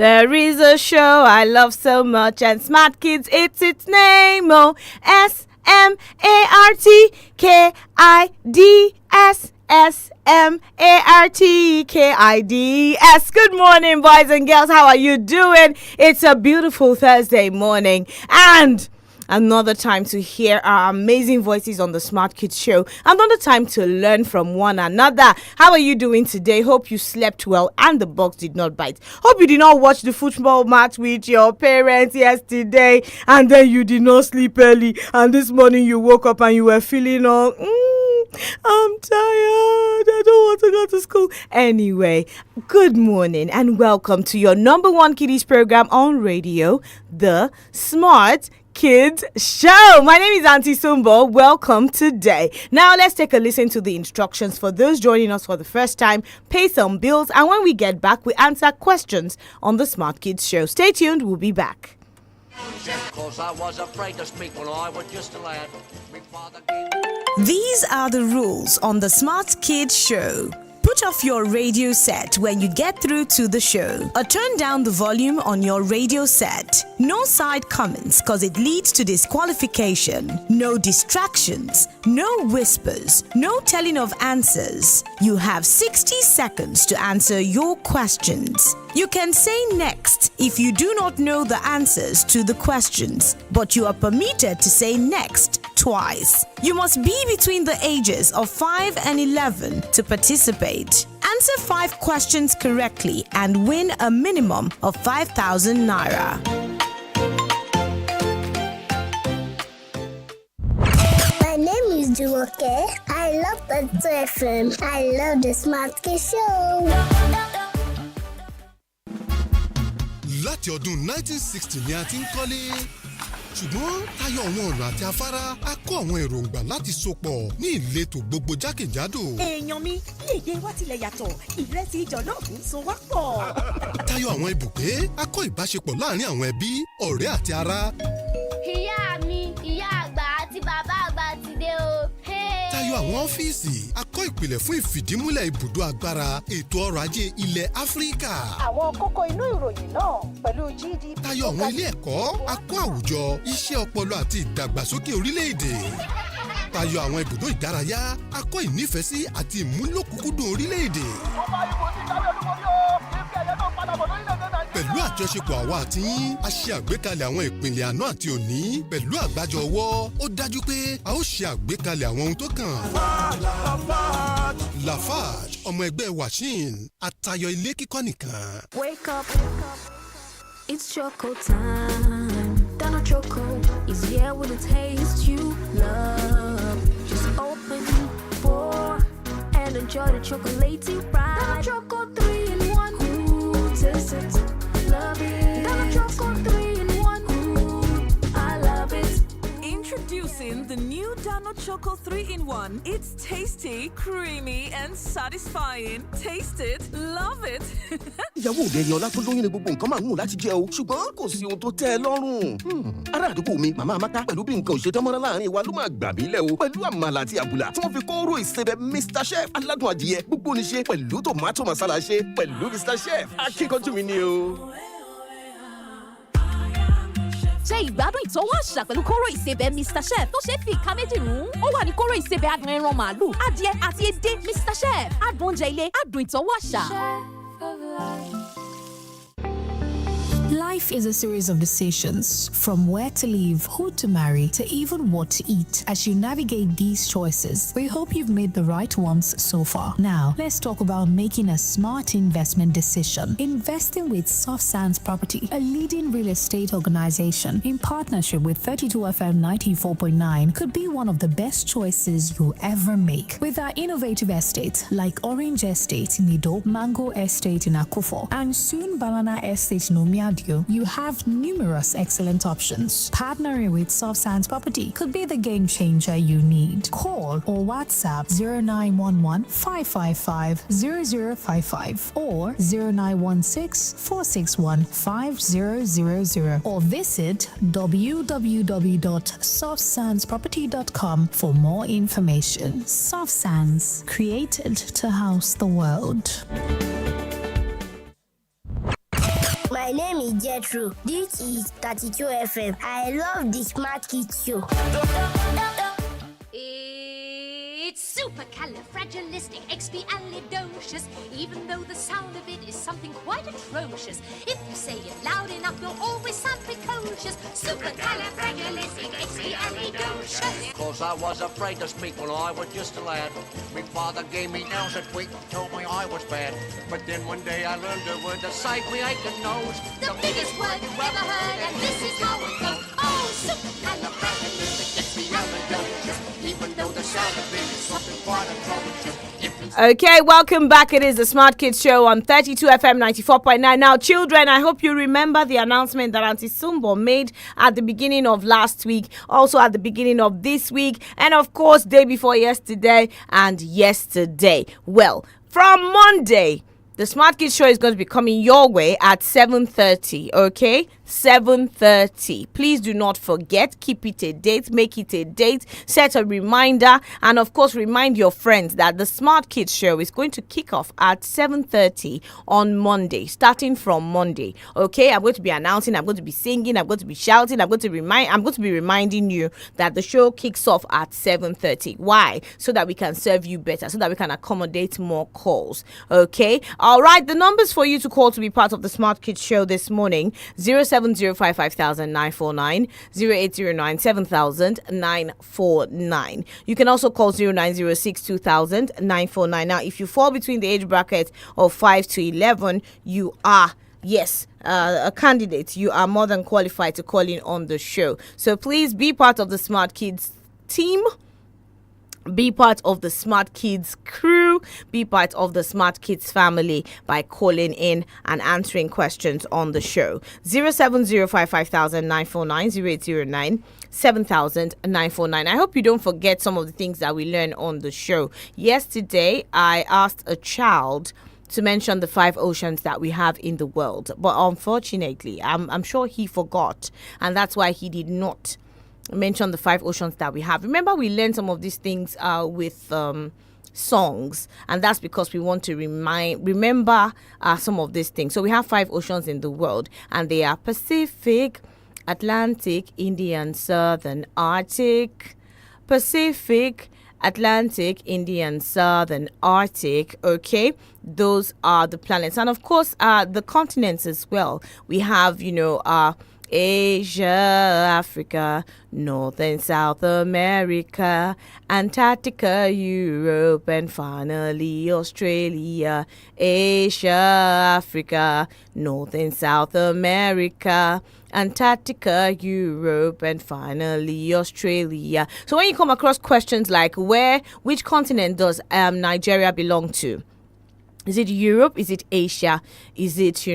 There is a show I love so much, and Smart Kids, it's its name. Oh, SMARTKIDS. Good morning, boys and girls. How are you doing? It's a beautiful Thursday morning, and another time to hear our amazing voices on the Smart Kids Show. Another time to learn from one another. How are you doing today? Hope you slept well and the bugs did not bite. Hope you did not watch the football match with your parents yesterday and then you did not sleep early. And this morning you woke up and you were feeling all, I'm tired. I don't want to go to school. Anyway, good morning and welcome to your number one kiddies program on radio, the Smart Kids Show. My name is Aunty SUMBO. Welcome today. Now let's take a listen to the instructions for those joining us for the first time. Pay some bills, and when we get back, we answer questions on the Smart Kids Show. Stay tuned. We'll be back. These are the rules on the Smart Kids Show. Put off your radio set when you get through to the show, or turn down the volume on your radio set. No side comments cause it leads to disqualification. No distractions, no whispers, no telling of answers. You have 60 seconds to answer your questions. You can say next if you do not know the answers to the questions, but you are permitted to say next twice. You must be between the ages of 5 and 11 to participate. Answer 5 questions correctly and win a minimum of 5,000 naira. My name is Jumoke. I love the FM. I love the Smart Kids Show. Láti ọdún 1960 ni a ti ń kọ́lé. Ṣùgbọ́n tayọ àwọn ọ̀nà àti afárá a kó àwọn èròǹgbà láti sopọ̀ ní ìletò gbogbo jákèjádò. Èèyàn mi, léde wá tilẹ̀ yàtọ̀, ìrẹsì jọ̀lọ́ọ̀fù so wá pọ̀. Tayọ àwọn ibùgbé a kó ìbáṣepọ̀ láàrin àwọn ẹbí, ọ̀rẹ́ àti ará. Ìyá mi, ìyá àgbà àti bàbá àgbà ti dé o. Tayọ àwọn ọ́fíìsì a kó ìpìlẹ̀ fún ìfìdímúlẹ̀ ibùdó agbára ètò ọrọ̀ ajé ilẹ̀ Áfíríkà. Àwọn kókó inú ìròyìn náà pẹ̀lú GDP. Tayọ àwọn ilé ẹ̀kọ́ a kó àwùjọ, iṣẹ́ ọpọlọ àti ìdàgbàsókè orílẹ̀-èdè. Tayọ àwọn ibùdó ìdárayá a kó ìnífẹ̀ẹ́sí àti ìmúlòkùnkúndùn orílẹ̀-èdè. Pẹ̀lú àjọṣepọ̀ àwa àti yín, a ṣe àgbékalẹ̀ àwọn ìpìlẹ̀ àná àti òní. Pẹ̀lú àgbájọ ọwọ́, ó dájú pé a ó ṣe àgbékalẹ̀ àwọn ohun tó kàn. Lafarge, ọmọ ẹgbẹ́ Washin, àtayọ ilé kíkọ́ nìkan. Wake up, it's choco time. Dano Choco is here with a taste you love. Just open, pour, and enjoy the chocolatey ride. Dano Choco 3 in 1. Ooh, taste it, love it. Dano Choco 3 in 1. Ooh, I love it. Introducing the new Dano Choco 3-in-1. It's tasty, creamy, and satisfying. Taste it, love it. Ìyàwó òde ẹni ọlá tó lóyún ní gbogbo nǹkan máa ń wù láti jẹ o, ṣùgbọ́n kò sí ohun tó tẹ́ ẹ lọ́rùn. Ará àdúgbò mi, màmá Amaka, pẹ̀lú bí nǹkan ò ṣe dánmọ́rán láàrin wa ló máa gbà mí lẹ̀ o. Pẹ̀lú àmàlà àti àbùlà tí wọ́n fi kóró ìsebẹ̀ Mr. Chef aládùn adìyẹ gbogbo ní ṣe pẹ̀lú tòmátò masala ṣe pẹ̀lú Mr. Chef. Akíkanjú mi ni o. Ṣé ìgbádùn ìtọ́wò àṣà pẹ̀lú kóró ìsebẹ̀ Mr. Chef tó ṣe é fi ìka méjì rún? Ó wà ní kóró ìsebẹ̀ adùn ẹran màálù, adìẹ àti edé Mr. Chef. Adùn oúnjẹ ilé, adùn ìtọ́wò àṣà. Life is a series of decisions, from where to live, who to marry, to even what to eat. As you navigate these choices, we hope you've made the right ones so far. Now, let's talk about making a smart investment decision. Investing with Soft Sands Property, a leading real estate organization in partnership with 32FM 94.9, could be one of the best choices you'll ever make. With our innovative estates like Orange Estate in Ido, Mango Estate in Akufo, and soon Banana Estate in Omiadio, you have numerous excellent options. Partnering with Soft Sands Property could be the game changer you need. Call or WhatsApp 0911 555 0055 or 0916 461 5000 or visit www.softsandsproperty.com for more information. Soft Sands, created to house the world. My My name is Jethro. This is 32 FM. I love the Smart Kids Show. It's supercalifragilisticexpialidocious, even though the sound of it is something quite atrocious. If you say it loud enough, you'll always sound precocious. Supercalifragilisticexpialidocious. Cause I was afraid to speak when I was just a lad. My father gave me nails a tweak, told me I was bad. But then one day I learned a word to save me aching nose. The biggest word you've ever heard, and this is how it goes. Oh, supercalifragilisticexpialidocious, even though the sound of it is something quite atrocious. Okay, welcome back. It is the Smart Kids Show on 32 FM 94.9. Now, children, I hope you remember the announcement that Aunty SUMBO made at the beginning of last week, also at the beginning of this week, and of course, day before yesterday and yesterday. Well, from Monday, the Smart Kids Show is going to be coming your way at 7:30, okay? 7:30. Please do not forget. Keep it a date. Make it a date. Set a reminder. And, of course, remind your friends that the Smart Kids Show is going to kick off at 7:30 on Monday, starting from Monday, okay? I'm going to be announcing. I'm going to be singing. I'm going to be shouting. I'm going to be reminding you that the show kicks off at 7:30. Why? So that we can serve you better, so that we can accommodate more calls, okay? All right, the numbers for you to call to be part of the Smart Kids Show this morning: 070550949, 0809 You can also call 09062000 Now, if you fall between the age bracket of 5 to 11, you are a candidate. You are more than qualified to call in on the show. So please be part of the Smart Kids team. Be part of the Smart Kids crew. Be part of the Smart Kids family by calling in and answering questions on the show. 070550949, 0809 I hope you don't forget some of the things that we learn on the show. Yesterday, I asked a child to mention the 5 oceans that we have in the world. But unfortunately, I'm sure he forgot. And that's why he did not mention the 5 oceans that we have. Remember, we learned some of these things with songs, and that's because we want to remember some of these things. So we have 5 oceans in the world, and they are Pacific, Atlantic, Indian, Southern, Arctic. Pacific, Atlantic, Indian, Southern, Arctic. Okay, those are the planets, and of course the continents as well. We have, Asia, Africa, North and South America, Antarctica, Europe, and finally Australia. Asia, Africa, North and South America, Antarctica, Europe, and finally Australia. So when you come across questions like which continent does Nigeria belong to? Is it Europe? Is it Asia? Is it,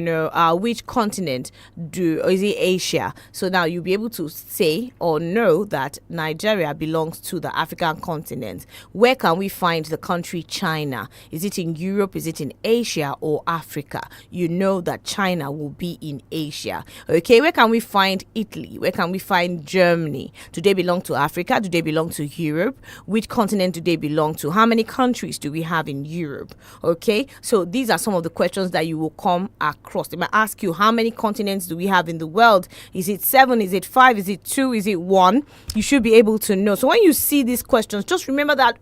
which continent is it Asia? So now you'll be able to say or know that Nigeria belongs to the African continent. Where can we find the country China? Is it in Europe? Is it in Asia or Africa? You know that China will be in Asia. Okay, where can we find Italy? Where can we find Germany? Do they belong to Africa? Do they belong to Europe? Which continent do they belong to? How many countries do we have in Europe? Okay. So these are some of the questions that you will come across. They might ask you, how many continents do we have in the world? Is it 7? Is it 5? Is it 2? Is it 1? You should be able to know. So when you see these questions, just remember that,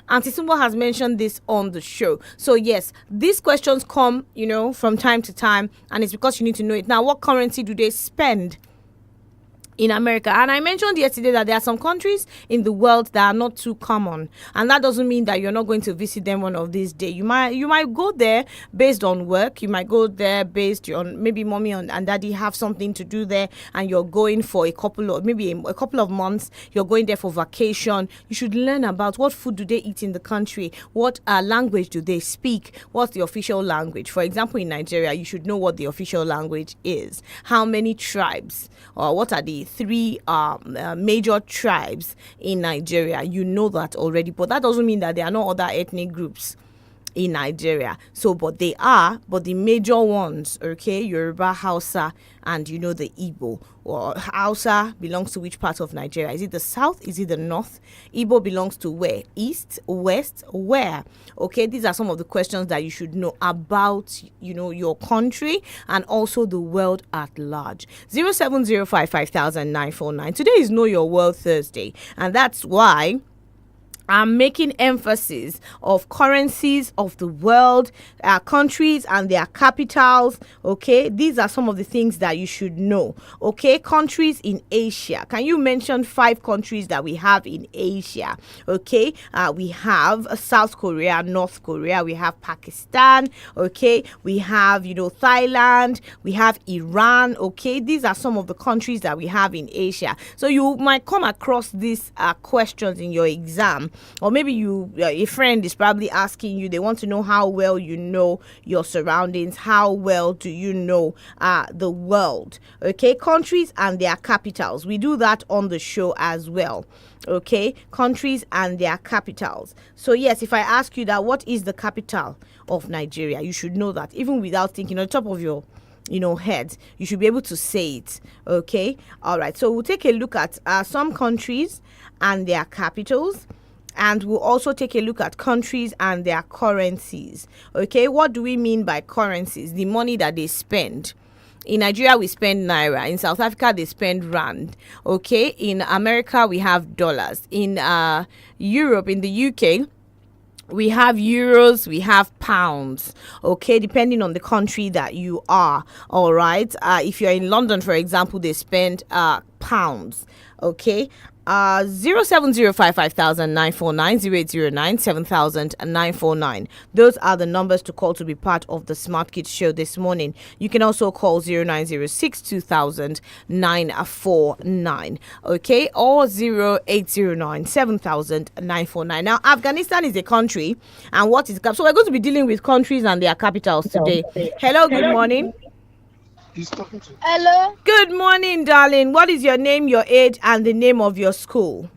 Aunty SUMBO has mentioned this on the show. So yes, these questions come, from time to time, and it's because you need to know it. Now, what currency do they spend in America? And I mentioned yesterday that there are some countries in the world that are not too common, and that doesn't mean that you're not going to visit them one of these days. You might go there based on work. You might go there based on maybe mommy and daddy have something to do there, and you're going for a couple of months. You're going there for vacation. You should learn about what food do they eat in the country, what language do they speak, what's the official language. For example, in Nigeria, you should know what the official language is, how many tribes, or what are the 3 major tribes in Nigeria. You know that already, but that doesn't mean that there are no other ethnic groups in Nigeria. So, but the major ones, okay, Yoruba, Hausa, and the Igbo. Or Hausa belongs to which part of Nigeria? Is it the south? Is it the north? Igbo belongs to where? East, west, where? Okay, these are some of the questions that you should know about, your country and also the world at large. 070550949. Today is Know Your World Thursday, and that's why I'm making emphasis of currencies of the world, countries and their capitals. Okay, these are some of the things that you should know. Okay, countries in Asia. Can you mention 5 countries that we have in Asia? Okay, we have South Korea, North Korea, we have Pakistan. Okay, we have Thailand, we have Iran. Okay, these are some of the countries that we have in Asia. So you might come across these questions in your exam. Or maybe a friend is probably asking you, they want to know how well you know your surroundings, how well do you know the world. Okay, countries and their capitals. We do that on the show as well. Okay, countries and their capitals. So yes, if I ask you that, what is the capital of Nigeria? You should know that, even without thinking, on top of your head, you should be able to say it. Okay, all right, so we'll take a look at some countries and their capitals. And we'll also take a look at countries and their currencies. Okay, what do we mean by currencies? The money that they spend. In Nigeria, we spend naira. In South Africa, they spend rand. Okay, in America, we have dollars. In Europe, in the UK, we have euros, we have pounds. Okay, depending on the country that you are. All right, if you're in London, for example, they spend pounds. Okay, 070550949, those are the numbers to call to be part of the Smart Kids Show this morning. You can also call 0906-2000-949, okay, or 0809-7000-949. Now, Afghanistan is a country, and what is so we're going to be dealing with countries and their capitals today. Hello, good morning. Hello. Good morning, darling. What is your name, your age, and the name of your school?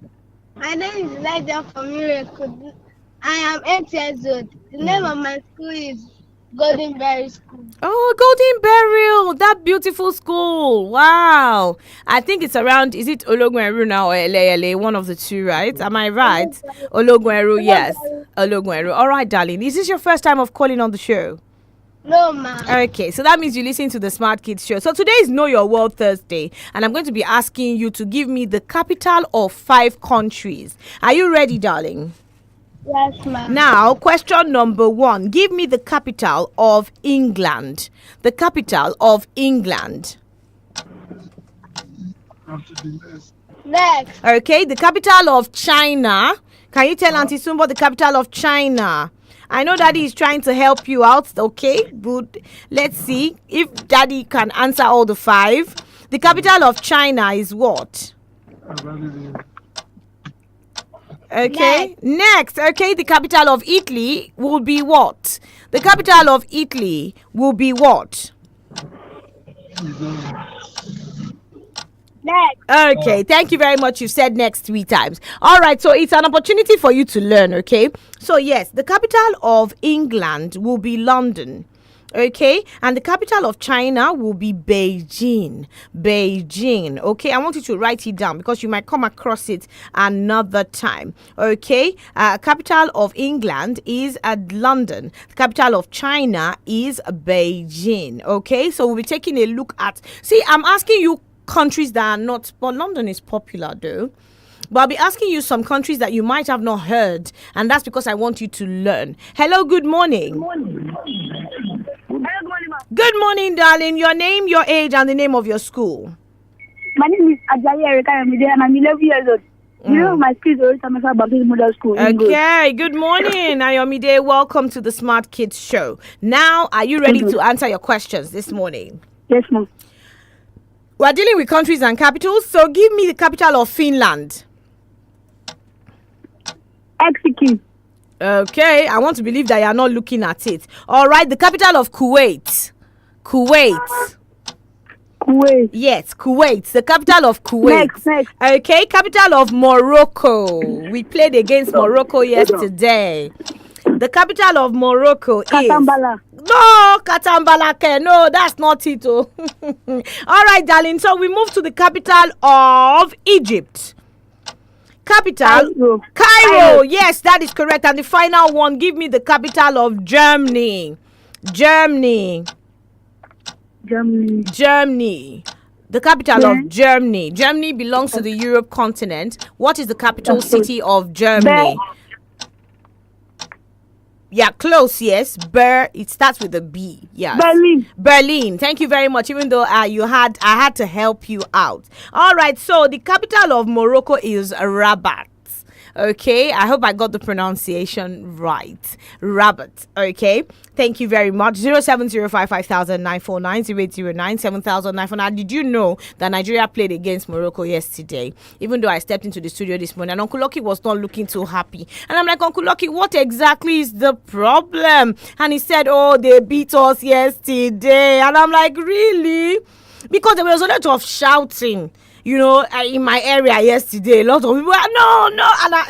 My name is Elijah from Miracle. I am 8 years old. The name of my school is Golden Berry School. Oh, Golden Berry, that beautiful school. Wow. I think it's around, is it Ologunero now or LA, one of the two, right? Am I right? Ologunero, yes. Ologunero. All right, darling. Is this your first time of calling on the show? No, ma'am. Okay, so that means you listen to the Smart Kids Show. So today is Know Your World Thursday, and I'm going to be asking you to give me the capital of 5 countries. Are you ready, darling? Yes, ma'am. Now, question number 1. Give me the capital of England. The capital of England. Next. Okay, the capital of China. Can you tell Auntie Sumbo the capital of China? I know Daddy is trying to help you out, okay? But let's see if Daddy can answer all the 5. The capital of China is what? Okay. Next. Okay, the capital of Italy will be what? The capital of Italy will be what? Next. Okay, thank you very much. You've said next 3 times. All right, so it's an opportunity for you to learn, okay? So yes, the capital of England will be London. Okay, and the capital of China will be Beijing. Beijing. Okay, I want you to write it down because you might come across it another time. Okay, capital of England is London. The capital of China is Beijing. Okay, so we'll be taking a look at. See, I'm asking you countries that are not, but London is popular though. But I'll be asking you some countries that you might have not heard, and that's because I want you to learn. Hello, good morning. Good morning, darling. Your name, your age, and the name of your school. My name is Ajayi Erika Yamide, and I'm 11 years old. You know, my school is Orisamafa Baptist Model School. Okay, good morning, Ayomide. Welcome to the Smart Kids Show. Now, are you ready to answer your questions this morning? Yes, ma'am. We're dealing with countries and capitals, so give me the capital of Finland. Helsinki. Okay, I want to believe that you are not looking at it. All right, the capital of Kuwait. Kuwait. Yes, Kuwait. The capital of Kuwait. Next. Okay, capital of Morocco. We played against Morocco yesterday. The capital of Morocco is... Katambala. No, Katambalake. No, that's not it. Oh. All right, darling. So we move to the capital of Egypt. Capital? Cairo. Yes, that is correct. And the final one, give me the capital of Germany. Germany. The capital of Germany. Germany belongs to the Europe continent. What is the capital city of Germany? Yeah, close, yes. It starts with a B. Yes. Berlin. Thank you very much. Even though I had to help you out. All right, so the capital of Morocco is Rabat. Okay, I hope I got the pronunciation right. Rabat. Okay, thank you very much. 0705509490809700949. Did you know that Nigeria played against Morocco yesterday? Even though I stepped into the studio this morning, and Uncle Lucky was not looking too happy. And I'm like, Uncle Lucky, what exactly is the problem? And he said, oh, they beat us yesterday. And I'm like, really? Because there was a lot of shouting. You know, in my area yesterday, a lot of people were, no,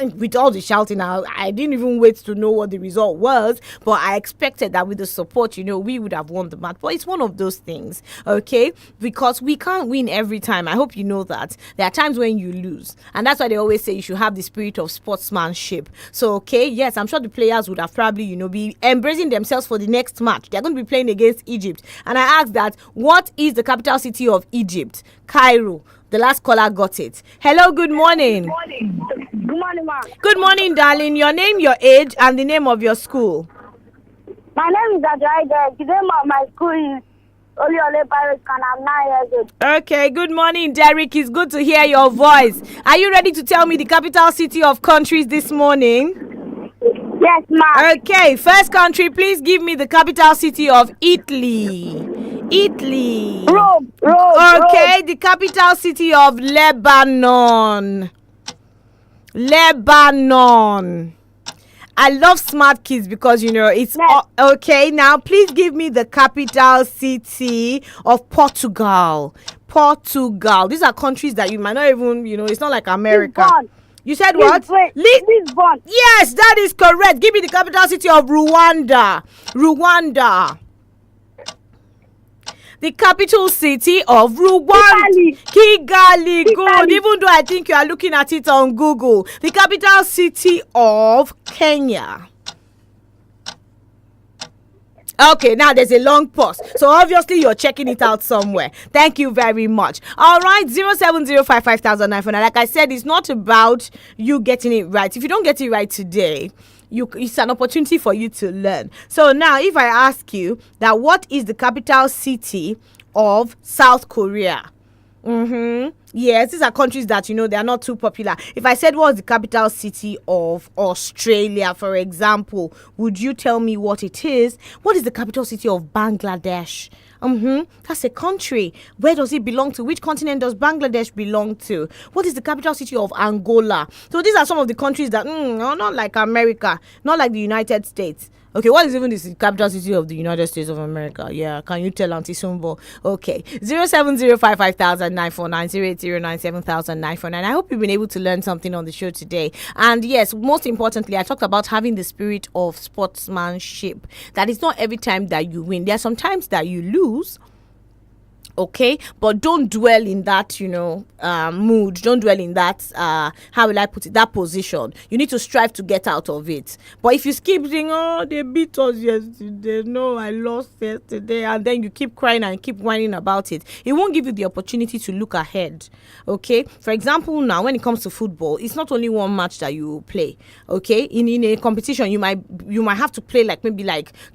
and with all the shouting, I didn't even wait to know what the result was, but I expected that with the support, we would have won the match. But it's one of those things, okay? Because we can't win every time. I hope you know that. There are times when you lose, and that's why they always say you should have the spirit of sportsmanship. So, okay, yes, I'm sure the players would have probably, be embracing themselves for the next match. They're going to be playing against Egypt. And I asked that, what is the capital city of Egypt? Cairo. The last caller got it. Hello, good morning. Good morning, ma'am. Good morning, darling. Your name, your age, and the name of your school. My name is Adraida. The name of my school is Oliole Paris, and I'm 9 years old. Okay, good morning, Derek. It's good to hear your voice. Are you ready to tell me the capital city of countries this morning? Yes, ma'am. Okay, first country, please give me the capital city of Italy. Rome. Okay, the capital city of Lebanon. I love smart kids because it's okay. Now, please give me the capital city of Portugal. These are countries that you might not even, it's not like America. Lisbon. You said what? Lisbon. Yes, that is correct. Give me the capital city of Rwanda. The capital city of Rwanda. Kigali. Good. Even though I think you are looking at it on Google. The capital city of Kenya. Okay, now there's a long pause. So obviously you're checking it out somewhere. Thank you very much. All right, 070550949. Like I said, it's not about you getting it right. If you don't get it right today, it's an opportunity for you to learn. So now if I ask you that, what is the capital city of South Korea? Yes, these are countries that they are not too popular. If I said what's the capital city of Australia, for example, would you tell me what it is? What is the capital city of Bangladesh? That's a country. Where does it belong to? Which continent does Bangladesh belong to? What is the capital city of Angola? So these are some of the countries that are not like America, not like the United States. Okay, what is even the capital city of the United States of America? Yeah, can you tell Auntie Sumbo? Okay, 0705509490809700949. I hope you've been able to learn something on the show today. And yes, most importantly, I talked about having the spirit of sportsmanship. That is not every time that you win. There are some times that you lose. Okay, but don't dwell in that, mood. Don't dwell in that, how will I put it, that position. You need to strive to get out of it. But if you keep saying, oh, they beat us yesterday, no, I lost yesterday, and then you keep crying and keep whining about it, it won't give you the opportunity to look ahead. Okay, for example, now when it comes to football, it's not only one match that you play. Okay, in a competition, you might have to play maybe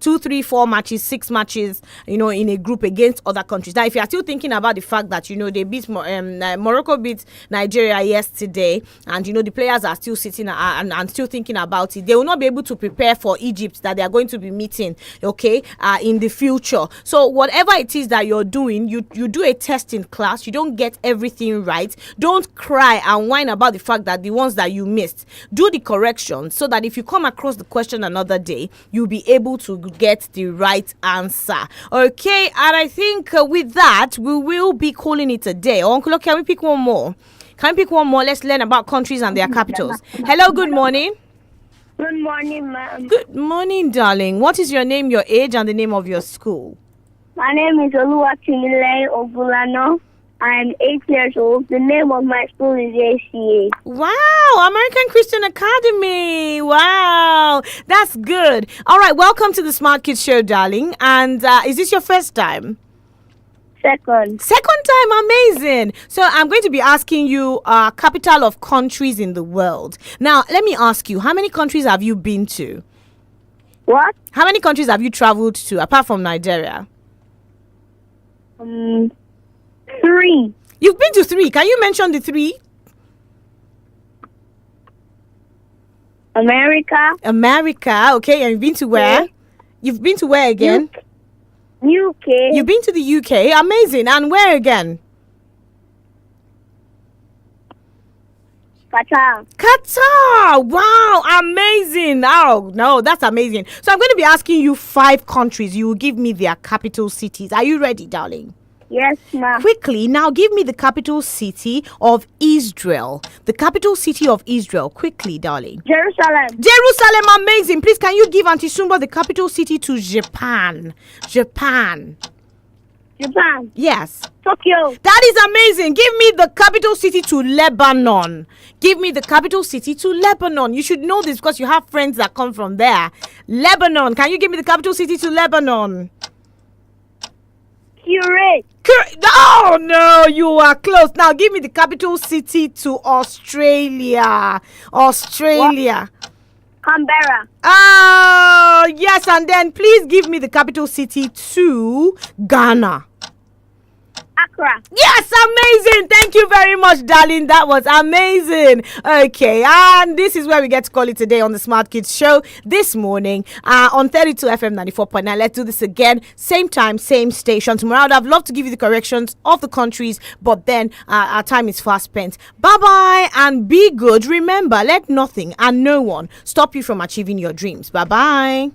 2, 3, 4 matches, 6 matches, in a group against other countries. Now, if you are still thinking about the fact that they beat Morocco beat Nigeria yesterday, and the players are still sitting and still thinking about it, they will not be able to prepare for Egypt that they are going to be meeting in the future. So whatever it is that you're doing, you do a test in class, you don't get everything right, don't cry and whine about the fact that the ones that you missed, do the corrections so that if you come across the question another day, you'll be able to get the right answer. Okay, and I think with that we will be calling it a day. Uncle, can we pick one more? Let's learn about countries and their capitals. Hello, good morning. Good morning, ma'am. Good morning, darling. What is your name, your age, and the name of your school? My name is 𝐿𝑈WATIMILAYọ̀ Obulano. I'm 8 years old. The name of my school is ACA. Wow, American Christian Academy. Wow, that's good. All right, welcome to the Smart Kids Show, darling. And is this your first time? Second. Second time, amazing. So I'm going to be asking you capital of countries in the world. Now, let me ask you, how many countries have you been to? What? How many countries have you traveled to apart from Nigeria? 3. You've been to 3. Can you mention the 3? America. Okay, and you've been to where? You've been to where again? UK. You've been to the UK. Amazing. And where again? Qatar. Wow, amazing. Oh, no, that's amazing. So I'm going to be asking you 5 countries. You will give me their capital cities. Are you ready, darling? Yes, ma'am. Quickly, now give me the capital city of Israel. The capital city of Israel. Quickly, darling. Jerusalem. Amazing. Please, can you give Auntie Sumbo the capital city to Japan? Japan. Yes. Tokyo. That is amazing. Give me the capital city to Lebanon. Give me the capital city to Lebanon. You should know this because you have friends that come from there. Lebanon. Can you give me the capital city to Lebanon? Oh no, you are close. Now give me the capital city to Australia. What? Canberra. Oh yes, and then please give me the capital city to Ghana. Accra. Yes, amazing. Thank you very much, darling. That was amazing. Okay, and this is where we get to call it today on the Smart Kids Show this morning on 32 FM 94.9. Let's do this again. Same time, same station. Tomorrow, I'd have loved to give you the corrections of the countries, but then our time is fast spent. Bye-bye and be good. Remember, let nothing and no one stop you from achieving your dreams. Bye-bye.